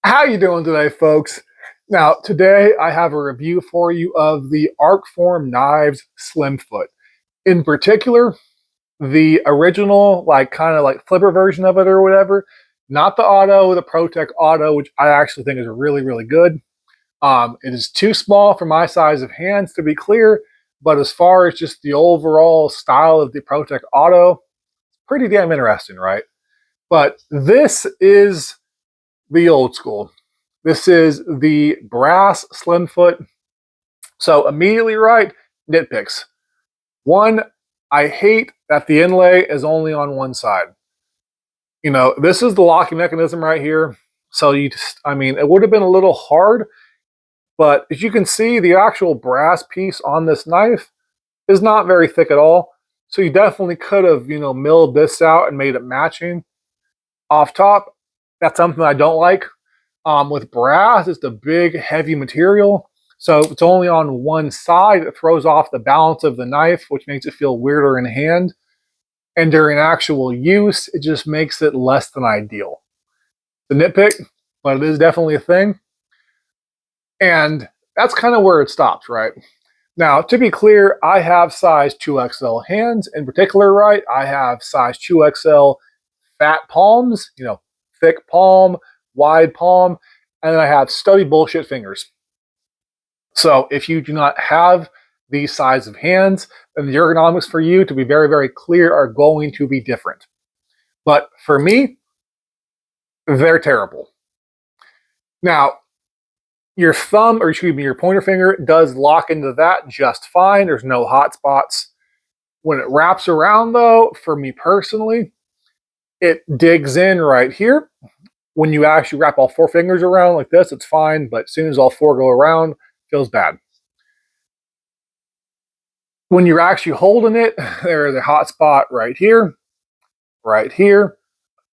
How you doing today, folks? Now, today I have a review for you of the Arcform Knives Slimfoot. In particular, the original, kind of like flipper version of it or whatever, not the auto, the ProTech Auto, which I actually think is really, really good. It is too small for my size of hands, to be clear, but as far as just the overall style of the ProTech Auto, pretty damn interesting, right? But this is the old school. This is the brass slimfoot. So immediately, right, nitpicks. One, I hate that the inlay is only on one side. This is the locking mechanism right here. So it would have been a little hard, but as you can see, the actual brass piece on this knife is not very thick at all. So you definitely could have, milled this out and made it matching. Off top, that's something I don't like. With brass, it's a big, heavy material. So if it's only on one side, it throws off the balance of the knife, which makes it feel weirder in hand. And during actual use, it just makes it less than ideal. The nitpick, but it is definitely a thing. And that's kind of where it stops, right? Now, to be clear, I have size 2XL hands. In particular, right, I have size 2XL fat palms, thick palm, wide palm, and then I have stubby bullshit fingers. So if you do not have these size of hands, then the ergonomics for you, to be very, very clear, are going to be different. But for me, they're terrible. Now, your thumb, or excuse me, your pointer finger does lock into that just fine. There's no hot spots. When it wraps around, though, for me personally, it digs in right here. When you actually wrap all four fingers around like this, it's fine, but as soon as all four go around, it feels bad. When you're actually holding it, there's a hot spot right here, right here,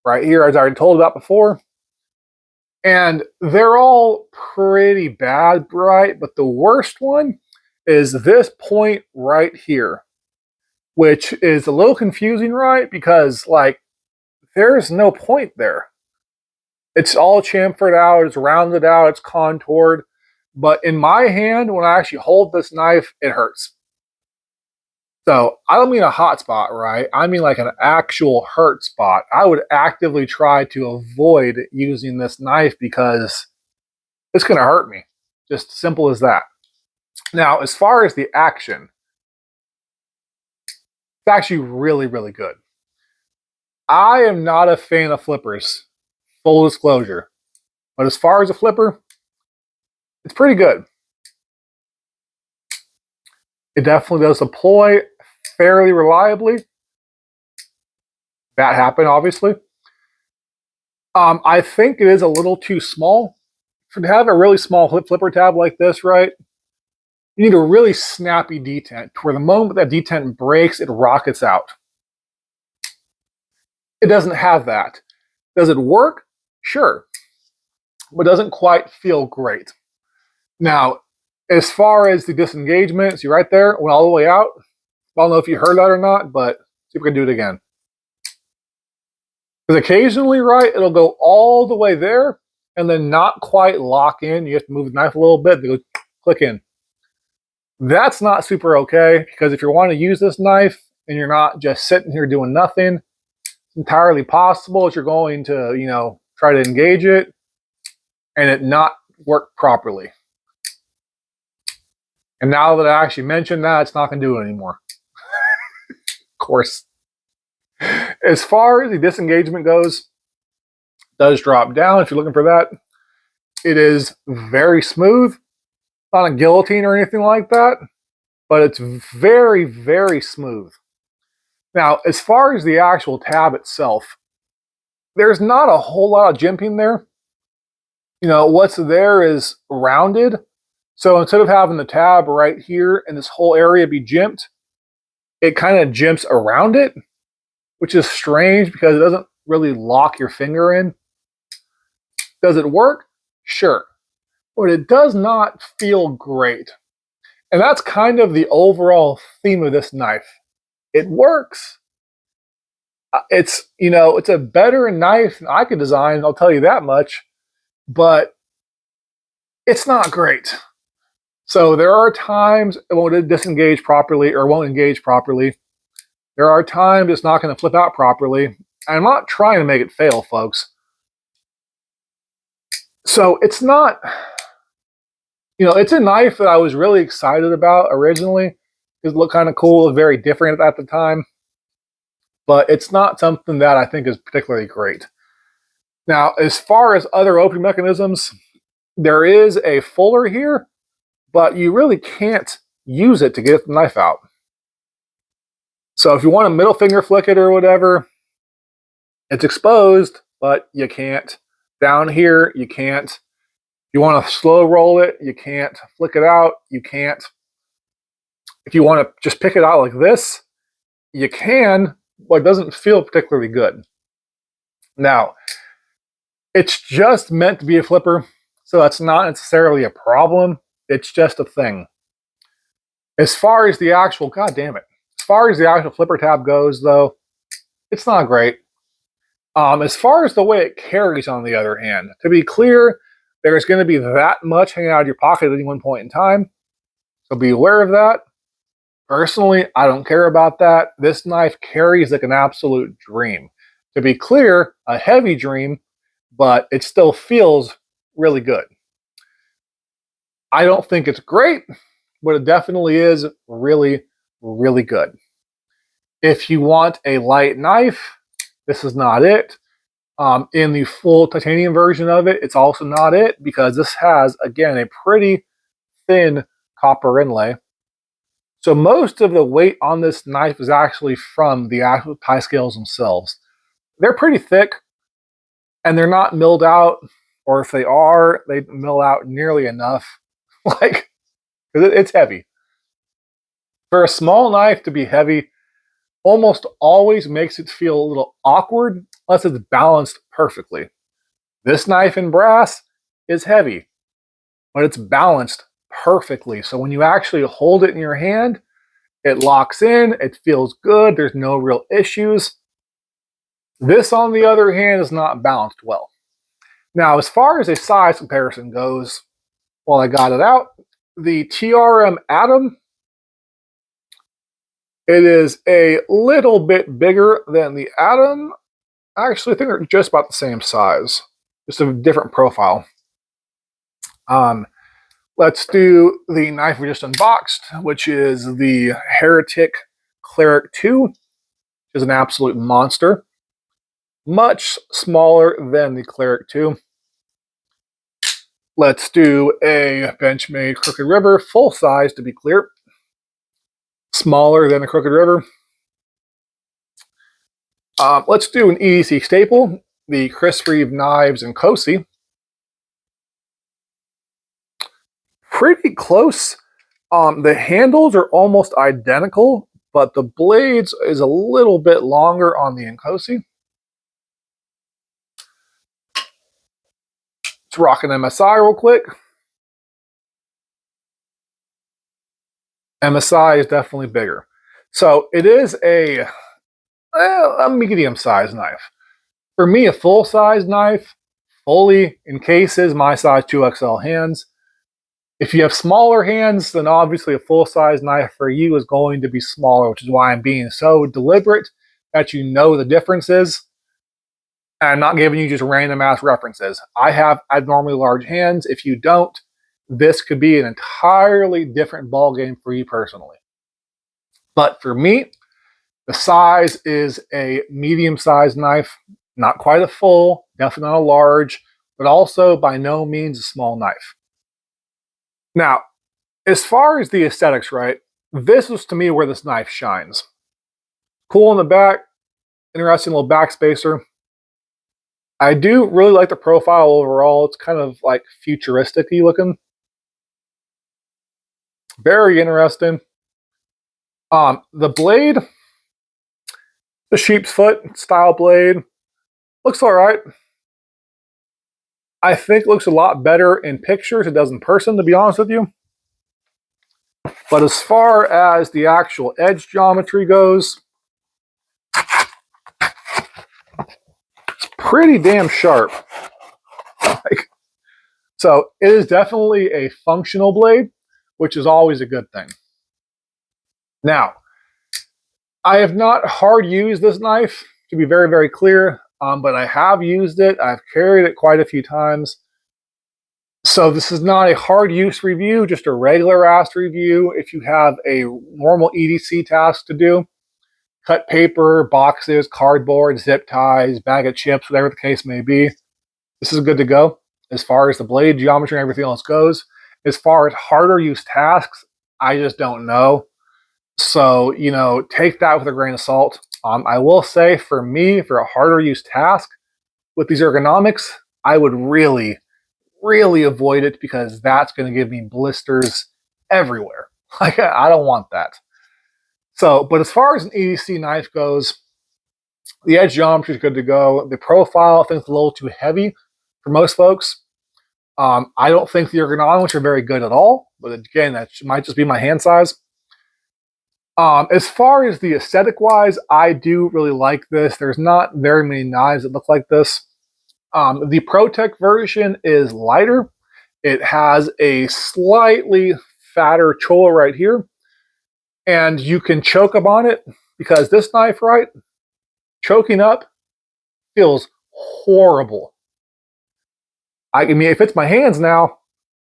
right here, as I already told about before. And they're all pretty bad, right? But the worst one is this point right here, which is a little confusing, right? Because, there's no point there. It's all chamfered out, it's rounded out, it's contoured. But in my hand, when I actually hold this knife, it hurts. So I don't mean a hot spot, right? I mean like an actual hurt spot. I would actively try to avoid using this knife because it's going to hurt me. Just simple as that. Now, as far as the action, it's actually really, really good. I am not a fan of flippers, full disclosure. But as far as a flipper, it's pretty good. It definitely does deploy fairly reliably. That happened, obviously. I think it is a little too small. To have a really small flipper tab like this, right, you need a really snappy detent, where the moment that detent breaks, it rockets out. It doesn't have that. Does it work? Sure. But it doesn't quite feel great. Now, as far as the disengagement, see right there, went all the way out. I don't know if you heard that or not, but see if we can do it again. Because occasionally, right, it'll go all the way there and then not quite lock in. You have to move the knife a little bit to go click in. That's not super okay, because if you want to use this knife and you're not just sitting here doing nothing, it's entirely possible that you're going to, try to engage it and it not work properly. And now that I actually mentioned that, it's not going to do it anymore. Of course. As far as the disengagement goes, it does drop down if you're looking for that. It is very smooth. Not a guillotine or anything like that, but it's very, very smooth. Now, as far as the actual tab itself, there's not a whole lot of jimping there. What's there is rounded. So instead of having the tab right here and this whole area be jimped, it kind of jimps around it, which is strange because it doesn't really lock your finger in. Does it work? Sure. But it does not feel great. And that's kind of the overall theme of this knife. It works. It's a better knife than I could design, I'll tell you that much. but it's not great. So there are times it won't disengage properly or won't engage properly. There are times it's not going to flip out properly. And I'm not trying to make it fail, folks. So it's not, it's a knife that I was really excited about originally. It looked kind of cool, very different at the time. But it's not something that I think is particularly great. Now, as far as other opening mechanisms, there is a fuller here, but you really can't use it to get the knife out. So if you want to middle finger flick it or whatever, it's exposed, but you can't. Down here, you can't. If you want to slow roll it, you can't. Flick it out, you can't. If you want to just pick it out like this, you can, but it doesn't feel particularly good. Now, it's just meant to be a flipper, so that's not necessarily a problem. It's just a thing. As far as the actual, god damn it, as far as the actual flipper tab goes, though, it's not great. As far as the way it carries, on the other hand, to be clear, there's going to be that much hanging out of your pocket at any one point in time, so be aware of that. Personally, I don't care about that. This knife carries like an absolute dream. To be clear, a heavy dream, but it still feels really good. I don't think it's great, but it definitely is really, really good. If you want a light knife, this is not it. In the full titanium version of it, it's also not it, because this has, again, a pretty thin copper inlay. So most of the weight on this knife is actually from the actual tie scales themselves. They're pretty thick, and they're not milled out, or if they are, they mill out nearly enough. Like, it's heavy. For a small knife to be heavy, almost always makes it feel a little awkward unless it's balanced perfectly. This knife in brass is heavy, but it's balanced perfectly. So when you actually hold it in your hand, it locks in, it feels good, there's no real issues. This, on the other hand, is not balanced well. Now, as far as a size comparison goes, while I got it out, the TRM Atom, it is a little bit bigger than the Atom. Actually, I think they're just about the same size, just a different profile. Let's do the knife we just unboxed, which is the Heretic Cleric 2, which is an absolute monster. Much smaller than the Cleric 2. Let's do a Benchmade Crooked River, full size to be clear. Smaller than the Crooked River. Let's do an EDC staple, the Chris Reeve Knives and Cosi. Pretty close. The handles are almost identical, but the blades is a little bit longer on the Nkosi. Let's rock an MSI real quick. MSI is definitely bigger. So it is a medium-sized knife. For me, a full-size knife, fully encases my size 2XL hands. If you have smaller hands, then obviously a full-size knife for you is going to be smaller, which is why I'm being so deliberate that you know the differences. And I'm not giving you just random ass references. I have abnormally large hands. If you don't, this could be an entirely different ballgame for you personally. But for me, the size is a medium-sized knife, not quite a full, definitely not a large, but also by no means a small knife. Now, as far as the aesthetics, right, this is to me where this knife shines. Cool in the back, interesting little back spacer. I do really like the profile overall. It's kind of like futuristic-y looking. Very interesting. The blade, the sheep's foot style blade, looks all right. I think it looks a lot better in pictures than it does in person, to be honest with you. But as far as the actual edge geometry goes, it's pretty damn sharp. Like, So it is definitely a functional blade, which is always a good thing. Now, I have not hard used this knife, to be very, very clear, but I have used it. I've carried it quite a few times. So this is not a hard use review, just a regular ass review. If you have a normal EDC task to do, cut paper, boxes, cardboard, zip ties, bag of chips, whatever the case may be, this is good to go. As far as the blade geometry and everything else goes, as far as harder use tasks, I just don't know. So, you know, take that with a grain of salt. I will say for me, for a harder use task with these ergonomics, I would really, really avoid it because that's going to give me blisters everywhere. Like, I don't want that. So, but as far as an EDC knife goes, the edge geometry is good to go. The profile, I think, is a little too heavy for most folks. I don't think the ergonomics are very good at all, but again, that might just be my hand size. As far as the aesthetic wise, I do really like this. There's not very many knives that look like this. The ProTech version is lighter. It has a slightly fatter chola right here, and you can choke up on it because this knife, right, choking up feels horrible. I mean, it fits my hands now,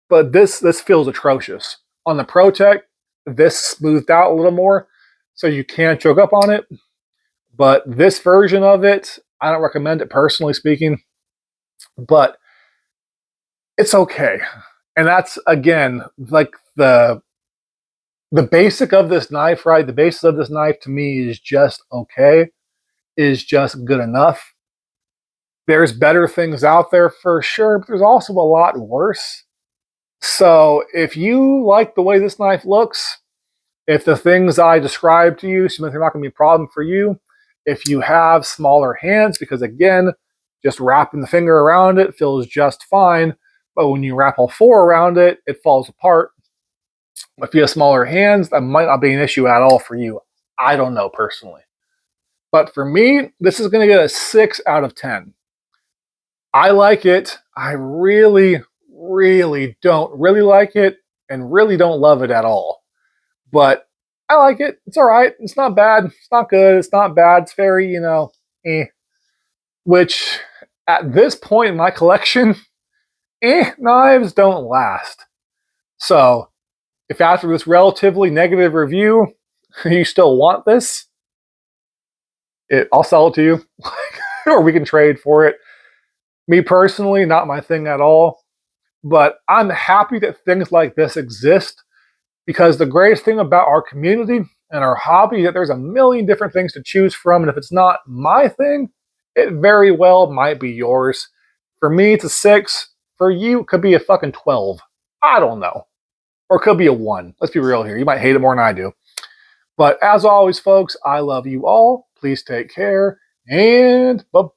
but this feels atrocious. On the ProTech, this smoothed out a little more, so you can choke up on it. But this version of it, I don't recommend it personally speaking, but it's okay. And that's, again, like the basic of this knife, right? The basis of this knife to me is just okay, is just good enough. There's better things out there for sure, but there's also a lot worse. So if you like the way this knife looks, if the things I described to you seem like they're not going to be a problem for you, if you have smaller hands, because again, just wrapping the finger around it feels just fine, but when you wrap all four around it, it falls apart. If you have smaller hands, that might not be an issue at all for you. I don't know personally. But for me, this is going to get a 6 out of 10. I like it. I really, really don't really like it and really don't love it at all. But I like it. It's all right. It's not bad. It's not good. It's not bad. It's very, you know, Which, at this point in my collection, knives don't last. So, if after this relatively negative review, you still want this, I'll sell it to you, or we can trade for it. Me personally, not my thing at all. But I'm happy that things like this exist, because the greatest thing about our community and our hobby is that there's a million different things to choose from, and if it's not my thing, it very well might be yours. For me, it's a 6. For you, it could be a fucking 12. I don't know. Or it could be a 1. Let's be real here. You might hate it more than I do. But as always, folks, I love you all. Please take care, and bye-bye.